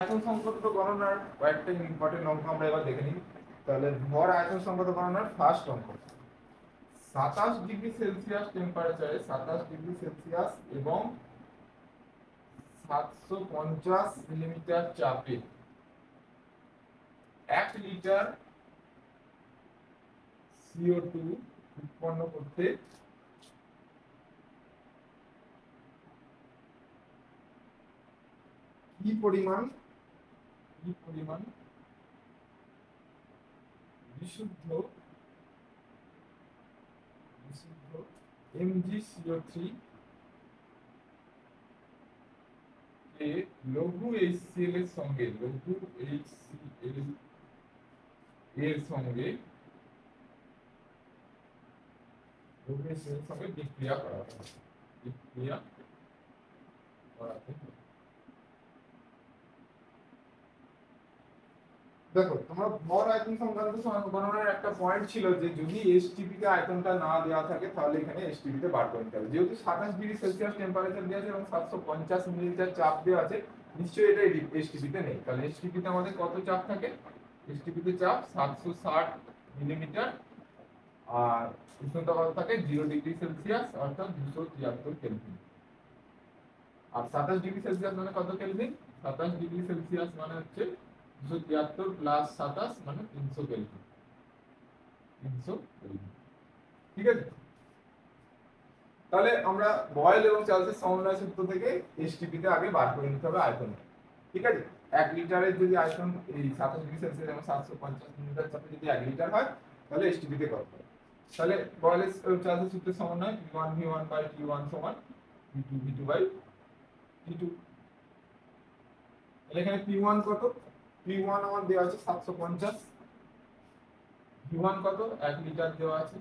আয়তন সংকট গণনার কয়েকটা ইম্পর্টেন্ট অঙ্ক আমরা এবার দেখে নিই। তাহলে ভর আয়তন সংকট গণনার ফার্স্ট অঙ্ক 27 ডিগ্রি সেলসিয়াস টেম্পারেচারে 27 ডিগ্রি সেলসিয়াস এবং 750 মিলিমিটার চাপে 1 লিটার CO2 উৎপন্ন করতে কি পরিমাণ বিশুদ্ধ MgCO3 কে লঘু HCl এর সঙ্গে বিক্রিয়া করাতে হবে। দেখো তোমরা ভর আয়তন সংক্রান্ত গণনার একটা পয়েন্ট ছিল যে যদি এসটিপি তে আয়তনটা না দেওয়া থাকে তাহলে এখানে এসটিপি তে বার করে নিতে হবে। যেহেতু 27 ডিগ্রি সেলসিয়াস টেম্পারেচার দেওয়া আছে এবং 750 মিলিলিটার চাপ দেওয়া আছে, নিশ্চয়ই এটা এসটিপি তে নেই। তাহলে এসটিপি তে আমাদের কত চাপ থাকে? এসটিপি তে চাপ 760 মিলিমিটার আর উষ্ণতা কত থাকে 0 ডিগ্রি সেলসিয়াস অর্থাৎ 273 কেলভিন। আর 27 ডিগ্রি সেলসিয়াস মানে কত কেলভিন? 27 ডিগ্রি সেলসিয়াস মানে হচ্ছে 273 প্লাস 27 মানে 300 কেলভিন। ঠিক আছে, তাহলে আমরা বয়েল এবং চার্লসের সমন্বয় সূত্র থেকে এসটিপি তে আগে বার করে নিতে হবে আয়তন। ঠিক আছে, 1 লিটারের যদি আয়তন এই 27 ডিগ্রি সেলসিয়াস এবং 750 মিলিলিটার চাপে যদি 1 লিটার হয় তাহলে এসটিপি তে কত হবে? তাহলে বয়েল এবং চার্লসের সূত্রের সমন্বয় P1 V1 বাই T1 সমান P2 V2 বাই T2। তাহলে এখানে P1 কত? P1 আমার দেওয়া আছে 750, V1 কত 1 লিটার দেওয়া আছে,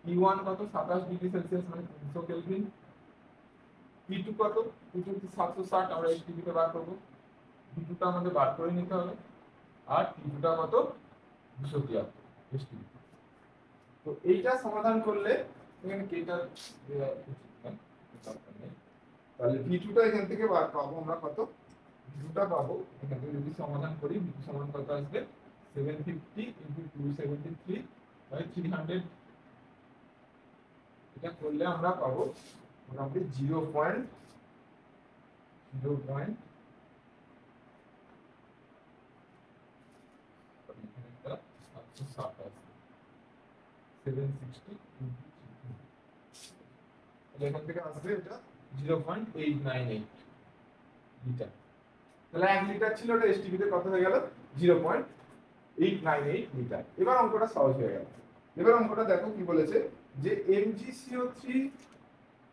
P1 কত 27 ডিগ্রি সেলসিয়াস মানে 300 কেলভিন, P2 কত? P2 760 আমরা এসটিপি তে বার করব, V2 টা আমাদের বার করে নিতে হবে, আর T2 টা কত 273 এসটিপি। তো এইটা সমাধান করলে এখানে কেটা তাহলে V2 টা এখান থেকে বার পাবো আমরা কত? V2 টা পাবো এখান থেকে যদি সমাধান করি V2 সমান কত আসবে 750 into 273 by 300। এটা করলে আমরা পাবো মোটামুটি 0.760 এখান থেকে আসবে এটা 0.898 লিটার। তাহলে 1 লিটার ছিল, ওটা এসটিপি তে কত হয়ে গেল? 0.898 লিটার। এবার অঙ্কটা সহজ হয়ে গেল। এবার অঙ্কটা দেখো কি বলেছে যে MgCO3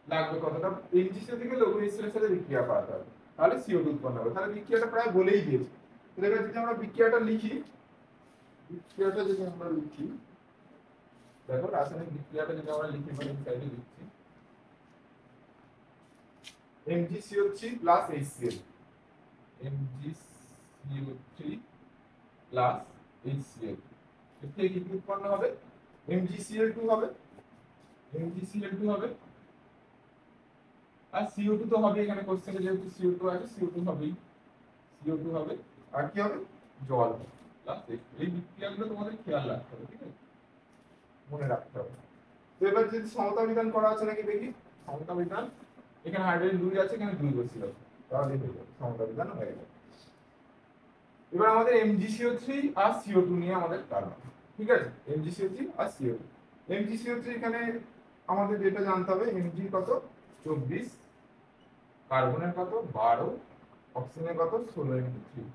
লাগবে কতটা? MgCO3 কে লঘু HCl এর সাথে বিক্রিয়া করাতে হবে, তাহলে CO2 উৎপন্ন হবে। তাহলে বিক্রিয়াটা প্রায় বলেই দিয়েছে। তাহলে এবার যদি আমরা বিক্রিয়াটা লিখি, দেখো রাসায়নিক বিক্রিয়াটা যদি আমরা লিখি মানে সাইডে লিখছি MgCO3 plus HCl, MgCO3 plus HCl এর থেকে কি উৎপন্ন হবে? MgCl2 হবে, আর CO2 তো হবে। এখানে কোশ্চেনে যেহেতু CO2 আছে CO2 হবেই, CO2 হবে আর কি হবে? জল প্লাস এই বিক্রিয়াগুলো তোমাদের খেয়াল রাখতে হবে, ঠিক আছে, মনে রাখতে হবে। তো এবার যদি সমতা বিধান করা আছে নাকি দেখি। সমতা বিধান, এখানে হাইড্রোজেন 2 আছে, এখানে 2 বসিয়ে দাও, তাহলে হয়ে যাবে, সমতা বিধান হয়ে গেল। এবার আমাদের MgCO3 আর CO2 নিয়ে আমাদের কারণ, ঠিক আছে, MgCO3 আর CO2। MgCO3 এখানে আমাদের যেটা জানতে হবে Mg কত 24, কার্বনের কত 12, অক্সিজেনের কত 16 into 3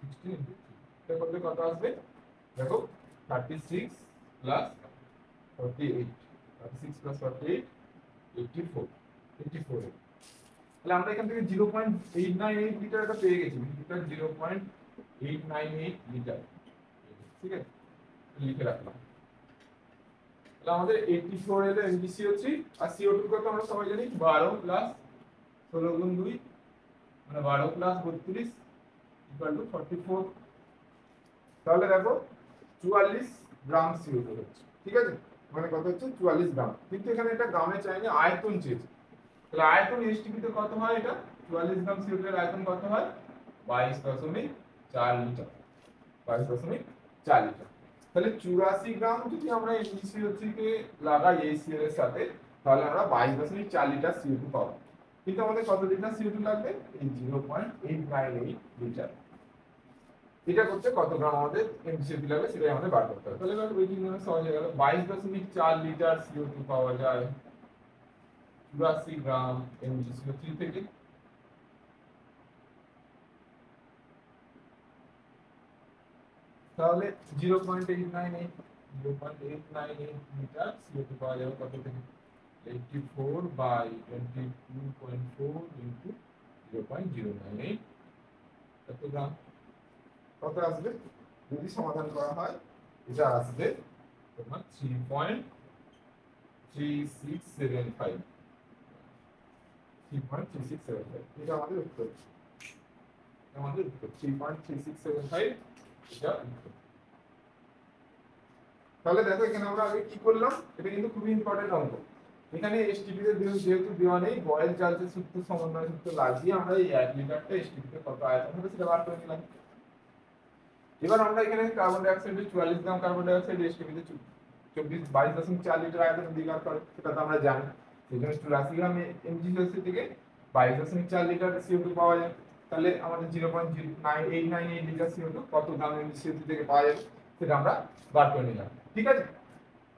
16 into 3। এটা করলে কত আসবে? দেখো 36 plus 48, 36 plus 48 84। তাহলে আমরা এখান থেকে 0.898 লিটার এটা পেয়ে গেছি, লিটার 0.898 লিটার, ঠিক আছে, লিখে রাখলাম। তাহলে আমাদের 84 এর MgCO3 আর CO2 কত আমরা সবাই জানি 12 প্লাস 16 গুণ 2 মানে 12 প্লাস 32 ইকুয়াল টু 44। তাহলে দেখো 44 গ্রাম CO2 হচ্ছে, ঠিক আছে, মানে কত হচ্ছে 44 গ্রাম। কিন্তু এখানে এটা গ্রামে চাইনি, আয়তন চেয়েছে। তাহলে আয়তন এসটিপি তে কত হয়? এটা 44 গ্রাম CO2 এর আয়তন কত হয়? 22.4 লিটার, 22.4 লিটার। তাহলে 84 গ্রাম যদি আমরা MgCO3 কে লাগাই এই সিএল এর সাথে, তাহলে আমরা 22.4 লিটার CO2 পাবো। কিন্তু আমাদের কত লিটার CO2 লাগবে? এই 0.898 লিটার। এটা করতে কত গ্রাম আমাদের MgCO3 লাগবে সেটাই আমাদের বার করতে হবে। তাহলে এবার ওই তিন সহজ হয়ে গেল। 22.4 লিটার CO2 পাওয়া যায় 84 গ্রাম MgCO3 থেকে। তাহলে 0.898 লিটার CO2 পাওয়া যাবে কত থেকে? 84/22.4 ইনটু 0.098 কত গ্রাম? কত আসবে যদি সমাধান করা হয়? এটা আসবে তোমার 3.3675। 3.3675 এটা আমাদের উত্তর। আমাদের উত্তর 3.3675 এটা উত্তর। তাহলে দেখো এখানে আমরা আগে কি করলাম, এটা কিন্তু খুবই ইম্পর্টেন্ট অঙ্ক। এখানে এসটিপি তে যেহেতু দেওয়া নেই, বয়েল চার্জের সূত্র সমন্বয় সূত্র লাগিয়ে আমরা এই 1 লিটারটা এসটিপি তে কত আয়তন হবে সেটা বার করে নিলাম। এবার আমরা এখানে কার্বন ডাই অক্সাইডে 44 গ্রাম কার্বন ডাই অক্সাইড এসটিপি তে 22.4 লিটার আয়তন দ্বিগুণ করে, সেটা তো আমরা জানি। সেজন্য 84 গ্রাম MgCO3 থেকে 22.4 লিটার CO2 পাওয়া যায়। তাহলে আমাদের 0.898 লিটার CO2 কত গ্রাম MgCO3 থেকে পাওয়া যাবে সেটা আমরা বার করে নিলাম। ঠিক আছে,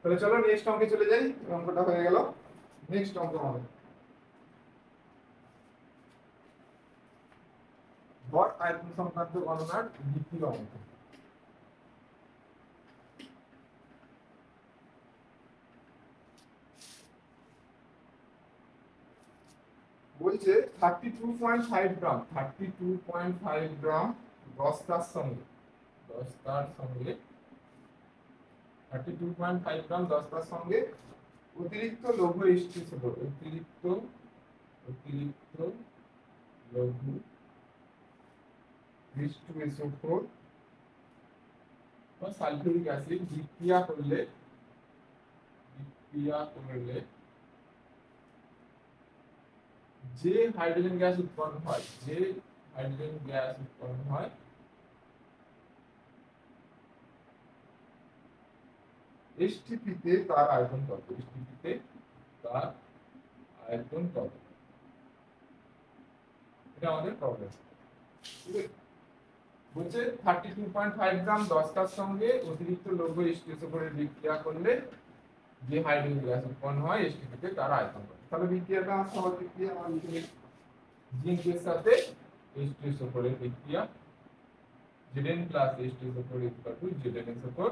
তাহলে চলো নেক্সট অঙ্কে চলে যাই। অঙ্কটা হয়ে গেল। নেক্সট অঙ্ক আমাদের ভর আয়তন সংক্রান্ত গণনার দ্বিতীয় অঙ্ক। বলছে 32.5 গ্রাম 32.5 গ্রাম দস্তার সঙ্গে 32.5 গ্রাম দস্তার সঙ্গে অতিরিক্ত লৌহ H2SO4 অতিরিক্ত লৌহ H2SO4 বা সালফিউরিক অ্যাসিড বিক্রিয়া করলে যে হাইড্রোজেন গ্যাস উৎপন্ন হয় এসটিপি তে তার আয়তন কত? এটা আমাদের প্রবলেম। বলছে 32.5 গ্রাম দস্তার সঙ্গে অতিরিক্ত লৌহ H2SO4 এর বিক্রিয়া করলে যে হাইড্রোজেন গ্যাস উৎপন্ন হয় এসটিপি তে তার আয়তন কত? তাহলে বিক্রিয়াটা সহজ বিক্রিয়া আমরা লিখে নিই। জিঙ্কের সাথে H2SO4 এর বিক্রিয়া Zn plus H2SO4 equal to ZnSO4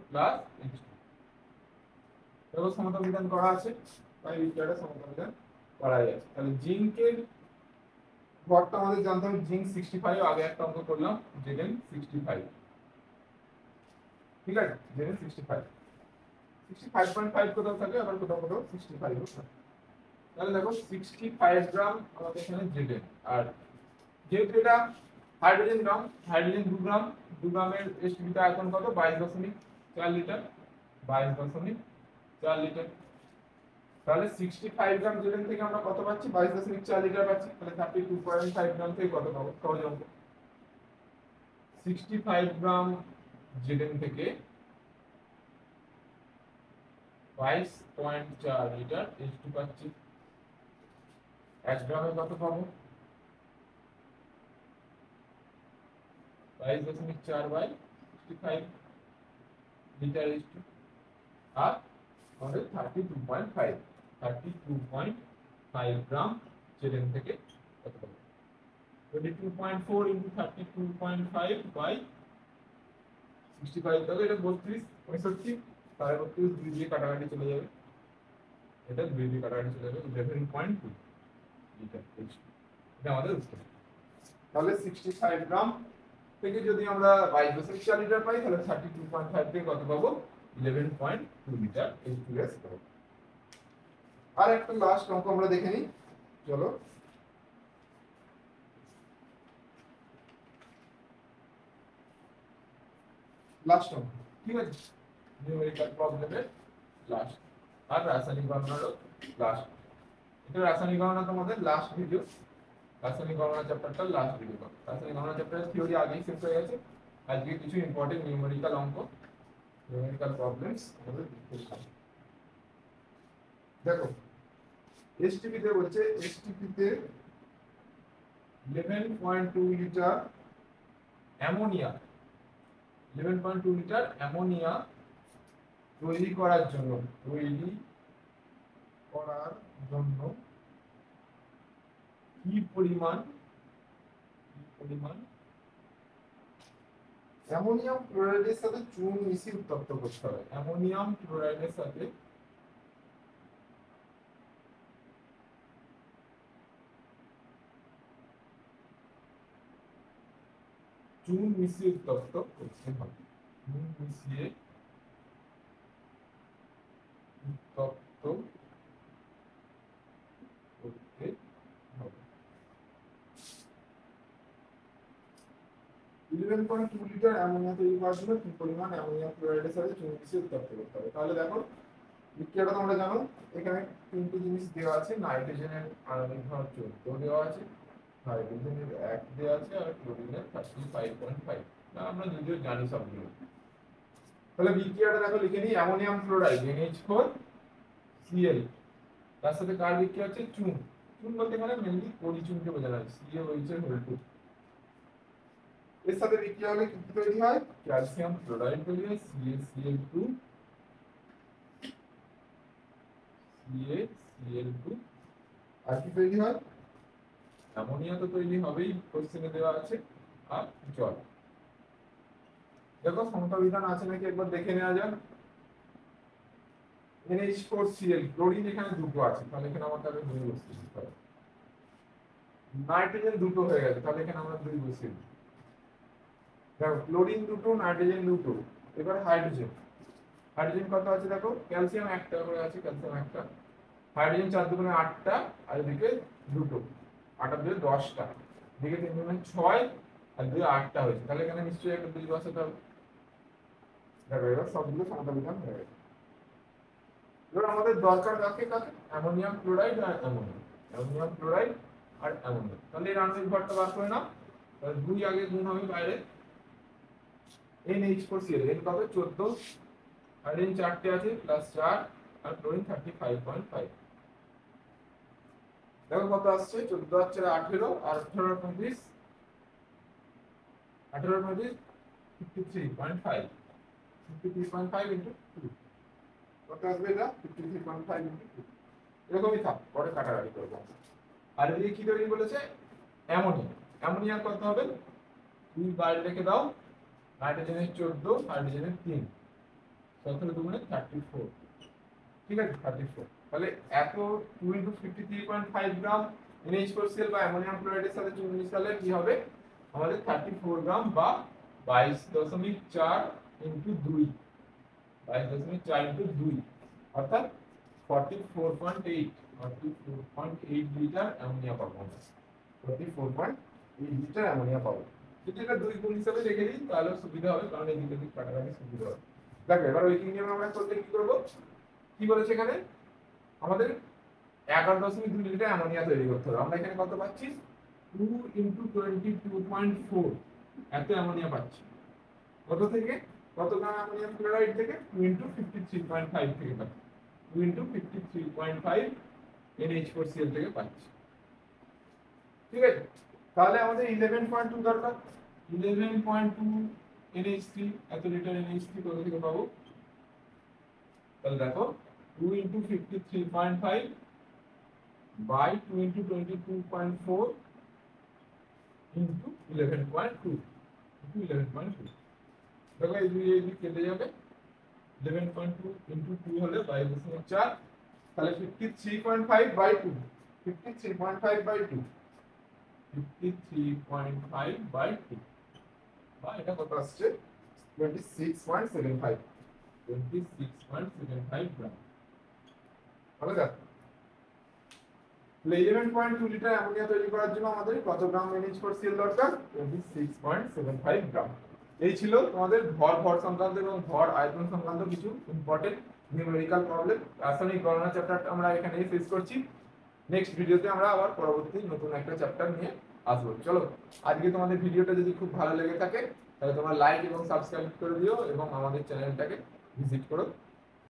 plus H2। তাহলে সমতা বিধান করা আছে, তাই বিক্রিয়াটা সমতা বিধান করাই আছে। তাহলে জিঙ্কের ভরটা আমাদের জানতে হবে, জিঙ্ক 65, আগে একটা অঙ্ক করলাম Zn 65। ঠিক আছে, Zn 65.5 কোথাও থাকে, আবার কোথাও 65 ও থাকে। তাহলে দেখো 65 গ্রাম আমাদের এখানে Zn, আর যেহেতু এটা হাইড্রোজেন 2 গ্রাম, 2 গ্রামের এসটিপি তে আয়তন কত? 22.4 লিটার 22.4 লিটার। তাহলে 65 গ্রাম Zn থেকে আমরা কত পাচ্ছি? 22.4 লিটার পাচ্ছি। তাহলে 32.5 গ্রাম থেকে কত পাবো? সহজ অঙ্ক। 65 গ্রাম Zn থেকে 22.4 লিটার H2 পাচ্ছি। 1 গ্রামে কত পাবো? 22.4/65 লিটার H2, আর আমাদের 32.5 গ্রাম Zn থেকে কত পাবো? 22.4 into 32.5/65, তাহলে এটা 32 65, তাহলে 32 2 দিয়ে কাটাকাটি চলে যাবে, এটা 2 দিয়ে কাটাকাটি চলে যাবে, 11.2 লিটার H2। এটা আমাদের উত্তর। তাহলে 65 গ্রাম থেকে যদি আমরা 22.4 লিটার পাই, তাহলে 32.5 থেকে কত পাবো? 11.2 লিটার H2S পাবো। আর একটা লাস্ট অঙ্ক আমরা দেখে নিই, চলো। লাস্ট অঙ্ক, ঠিক আছে, নিউমেরিক্যাল প্রবলেমের লাস্ট, আর রাসায়নিক গণনারও লাস্ট। এটা রাসায়নিক গণনা তোমাদের লাস্ট ভিডিও, রাসায়নিক গণনা চ্যাপ্টারটা লাস্ট ভিডিও করব। রাসায়নিক গণনা চ্যাপ্টারের থিওরি আগেই শেষ হয়ে গেছে। আজকে কিছু ইম্পর্টেন্ট নিউমেরিক্যাল অঙ্ক, নিউমেরিক্যাল প্রবলেমস আমাদের দেখতে হবে। দেখো এসটিপি তে বলছে, এসটিপি তে 11.2 লিটার অ্যামোনিয়া 11.2 লিটার অ্যামোনিয়া তৈরি করার জন্য কি পরিমাণ অ্যামোনিয়াম ক্লোরাইডের সাথে চুন মিশিয়ে উত্তপ্ত করতে হবে। অ্যামোনিয়াম ক্লোরাইডের সাথে চুন মিশিয়ে উত্তপ্ত করতে হবে। চুন মিশিয়ে উত্তপ্ত করতে হবে। 11.2 লিটার অ্যামোনিয়া তৈরি করার জন্য কি পরিমাণ অ্যামোনিয়াম ক্লোরাইডের সাথে চুন মিশিয়ে উত্তপ্ত করতে হবে। তাহলে দেখো বিক্রিয়াটা তোমরা জানো, এখানে তিনটি জিনিস দেওয়া আছে। নাইট্রোজেনের আণবিক ভর 14 দেওয়া আছে, হাইড্রোজেনের 1 দেওয়া আছে, আর ক্লোরিনের 35.5। আমরা যদিও জানি সবগুলো। তাহলে বিক্রিয়াটা দেখো লিখে নিই। অ্যামোনিয়াম ক্লোরাইড NH4Cl, তার সাথে কার বিক্রিয়া হচ্ছে? চুন। চুন বলতে এখানে মেইনলি পরিচুনকে বোঝানো হয়, CaOH এর হোল 2। এর সাথে বিক্রিয়া হলে কি তৈরি হয়? ক্যালসিয়াম ক্লোরাইড তৈরি হয়, CaCl2, আর কি তৈরি হয়? অ্যামোনিয়া তো তৈরি হবেই, কোশ্চেনে দেওয়া আছে, আর জল। দেখো সমতা বিধান আছে নাকি একবার দেখে নেওয়া যাক। NH4Cl, ক্লোরিন এখানে দুটো আছে, তাহলে এখানে আমাকে আগে 2 বসিয়ে দিতে হবে। নাইট্রোজেন দুটো হয়ে গেছে, তাহলে এখানে আমরা 2 বসিয়ে দিই। দেখো ক্লোরিন দুটো, নাইট্রোজেন দুটো। এবার হাইড্রোজেন, হাইড্রোজেন কত আছে দেখো? ক্যালসিয়াম 1টা করে আছে, ক্যালসিয়াম 1টা। হাইড্রোজেন 4 দুগুণে 8টা, আর এদিকে দুটো, 8 আর 2 10টা, এদিকে 3 দুগুণে 6, আর 2 8টা হয়েছে, তাহলে এখানে নিশ্চয়ই একটা 2 বসাতে হবে। দেখো এবার সবগুলো সমতা বিধান হয়ে গেছে। এবার আমাদের দরকার কাকে কাকে? অ্যামোনিয়াম ক্লোরাইড আর অ্যামোনিয়া, অ্যামোনিয়াম ক্লোরাইড আর অ্যামোনিয়া। তাহলে এর আণবিক ভরটা বার করে নাও। তাহলে 2 আগে গুণ হবে বাইরে, NH4Cl, N কত? 14, হাইড্রোজেন 4টে আছে, প্লাস 4, আর ক্লোরিন 35.5। দেখো কত আসছে? 14 আর 4 18, আর 18 আর 25, 18 আর 25 53.5, 53.5 ইনটু 2 কত আসবে? এটা 53.5 ইনটু 2। এরকমই থাক, পরে কাটাকাটি করব। আর এদিকে কি তৈরি বলেছে? অ্যামোনিয়া। অ্যামোনিয়া কত হবে? 2 বাইরে রেখে দাও, নাইট্রোজেনের 14, হাইড্রোজেনের 3, 17 দুগুণে 34, ঠিক আছে 34। তাহলে এত 2 ইনটু 53.5 গ্রাম NH4Cl বা অ্যামোনিয়াম ক্লোরাইডের সাথে চুন মিশালে কি হবে? আমাদের 34 গ্রাম বা 22.4 ইনটু 2, 22.4 ইনটু 2, অর্থাৎ 44.8 লিটার অ্যামোনিয়া পাবো। 44.8 লিটার অ্যামোনিয়া পাবো। যদি এটা 2 গুণ হিসাবে রেখে দিই তাহলে সুবিধা হবে, কারণ এই দিকে কাটাকাটি সুবিধা হবে। দেখো এবার ওয়েটিং নিয়ম আমরা করলে কি করব? কি বলেছে এখানে? আমাদের 11.2 লিটার অ্যামোনিয়া তৈরি করতে হবে। আমরা এখানে কত পাচ্ছি? 2 ইনটু 22.4 এত অ্যামোনিয়া পাচ্ছি। কত থেকে? কত গ্রাম অ্যামোনিয়াম ক্লোরাইড থেকে? 2 ইনটু 53.5 থেকে পাচ্ছি। 2 ইনটু 53.5 NH4Cl থেকে পাচ্ছি, ঠিক আছে? তাহলে আমাদের 11.2 দরকার। 11.2 NH3, এত লিটার NH3 কোথা থেকে পাবো? তাহলে দেখো 2 into 53.5 by 2 into 22.4 into 11.2 into 11.2। দেখো এই দুই কেটে যাবে, 11.2 ইনটু 2 হলে 22.4, তাহলে 53.5 বাই 2, 53.5 বাই 2, 53.5 বাই 2, বা এটা কত আসছে? 26.75, 26.75 গ্রাম। তাহলে দেখো 11.2 লিটার অ্যামোনিয়া তৈরি করার জন্য আমাদের কত গ্রাম NH4Cl দরকার? 26.75 গ্রাম। এই ছিল তোমাদের ভর সংক্রান্ত এবং ভর আয়তন সংক্রান্ত কিছু ইম্পর্টেন্ট নিউমেরিক্যাল প্রবলেম। রাসায়নিক গণনা চ্যাপ্টারটা আমরা এখানেই শেষ করছি। নেক্সট ভিডিওতে আমরা আবার পরবর্তী নতুন একটা চ্যাপ্টার নিয়ে আসবো। চলো, আজকে তোমাদের ভিডিওটা যদি খুব ভালো লেগে থাকে তাহলে তোমরা লাইক এবং সাবস্ক্রাইব করে দিও এবং আমাদের চ্যানেলটাকে ভিজিট করো।